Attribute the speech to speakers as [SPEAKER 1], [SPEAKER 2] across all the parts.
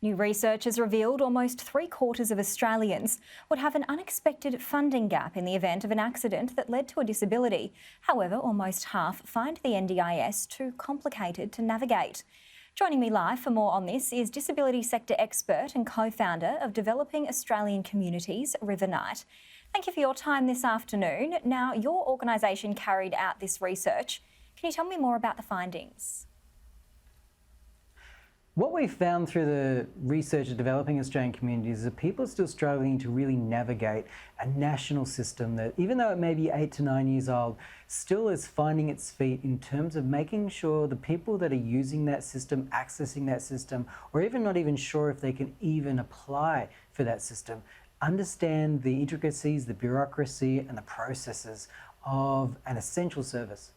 [SPEAKER 1] New research has revealed almost 3/4 of Australians would have an unexpected funding gap in the event of an accident that led to a disability. However, almost half find the NDIS too complicated to navigate. Joining me live for more on this is disability sector expert and co-founder of Developing Australian Communities, River Knight. Thank you for your time this afternoon. Now, your organisation carried out this research. Can you tell me more about the findings?
[SPEAKER 2] What we've found through the research of developing Australian communities is that people are still struggling to really navigate a national system that, even though it may be 8 to 9 years old, still is finding its feet in terms of making sure the people that are using that system, accessing that system, or even not even sure if they can even apply for that system, understand the intricacies, the bureaucracy and the processes of an essential service.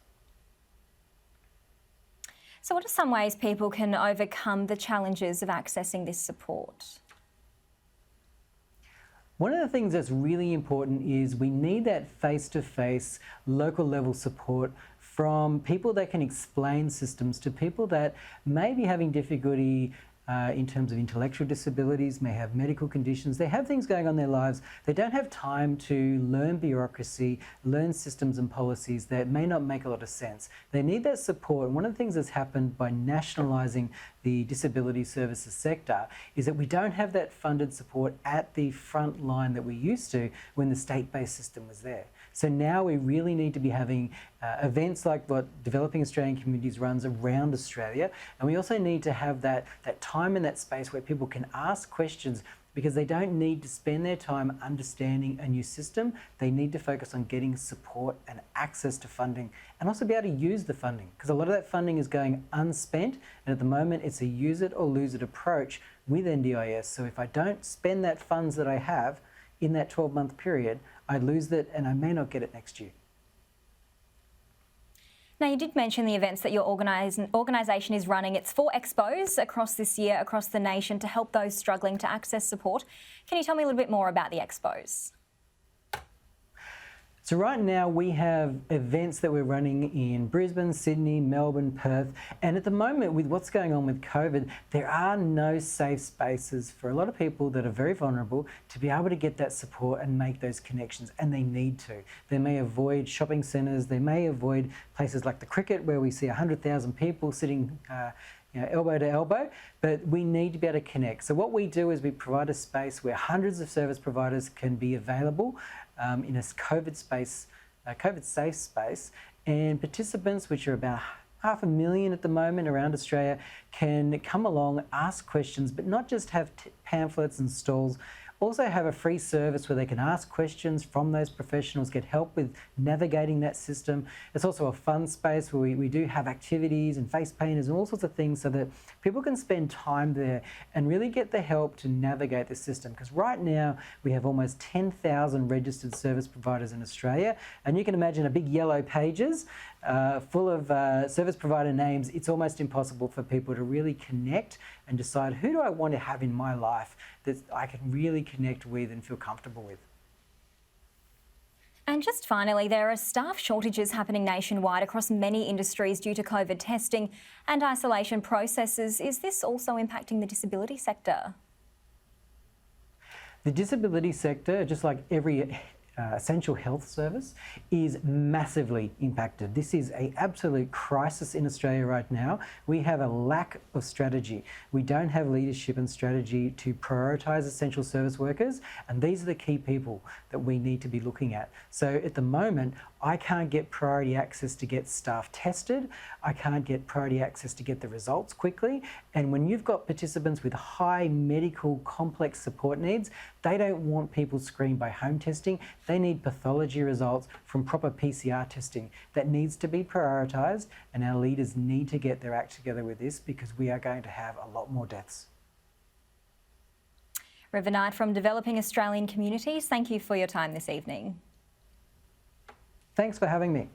[SPEAKER 1] So what are some ways people can overcome the challenges of accessing this support?
[SPEAKER 2] One of the things that's really important is we need that face-to-face, local level support from people that can explain systems to people that may be having difficulty in terms of intellectual disabilities, may have medical conditions, they have things going on in their lives. They don't have time to learn bureaucracy, learn systems and policies that may not make a lot of sense. They need that support. And one of the things that's happened by nationalising the disability services sector is that we don't have that funded support at the front line that we used to when the state-based system was there. So now we really need to be having events like what Developing Australian Communities runs around Australia. And we also need to have that time in that space where people can ask questions, because they don't need to spend their time understanding a new system. They need to focus on getting support and access to funding, and also be able to use the funding, because a lot of that funding is going unspent, and at the moment it's a use it or lose it approach with NDIS. So if I don't spend that funds that I have in that 12-month period, I lose that and I may not get it next year.
[SPEAKER 1] Now, you did mention the events that your organisation is running. It's 4 Expos across this year, across the nation, to help those struggling to access support. Can you tell me a little bit more about the Expos?
[SPEAKER 2] So right now we have events that we're running in Brisbane, Sydney, Melbourne, Perth, and at the moment with what's going on with COVID, there are no safe spaces for a lot of people that are very vulnerable to be able to get that support and make those connections, and they need to. They may avoid shopping centres, they may avoid places like the cricket where we see 100,000 people sitting elbow to elbow, but we need to be able to connect. So what we do is we provide a space where hundreds of service providers can be available in a COVID safe space, and participants, which are about 500,000 at the moment around Australia, can come along, ask questions, but not just have pamphlets and stalls. Also have a free service where they can ask questions from those professionals, get help with navigating that system. It's also a fun space where we do have activities and face painters and all sorts of things so that people can spend time there and really get the help to navigate the system. Because right now we have almost 10,000 registered service providers in Australia, and you can imagine a big yellow pages full of service provider names. It's almost impossible for people to really connect and decide, who do I want to have in my life that I can really connect with and feel comfortable with.
[SPEAKER 1] And just finally, there are staff shortages happening nationwide across many industries due to COVID testing and isolation processes. Is this also impacting the disability sector?
[SPEAKER 2] The disability sector, just like every essential health service, is massively impacted. This is an absolute crisis in Australia right now. We have a lack of strategy. We don't have leadership and strategy to prioritise essential service workers, and these are the key people that we need to be looking at. So at the moment, I can't get priority access to get staff tested. I can't get priority access to get the results quickly. And when you've got participants with high medical complex support needs, they don't want people screened by home testing. They need pathology results from proper PCR testing. That needs to be prioritised, and our leaders need to get their act together with this, because we are going to have a lot more deaths.
[SPEAKER 1] River Knight from Developing Australian Communities, thank you for your time this evening.
[SPEAKER 2] Thanks for having me.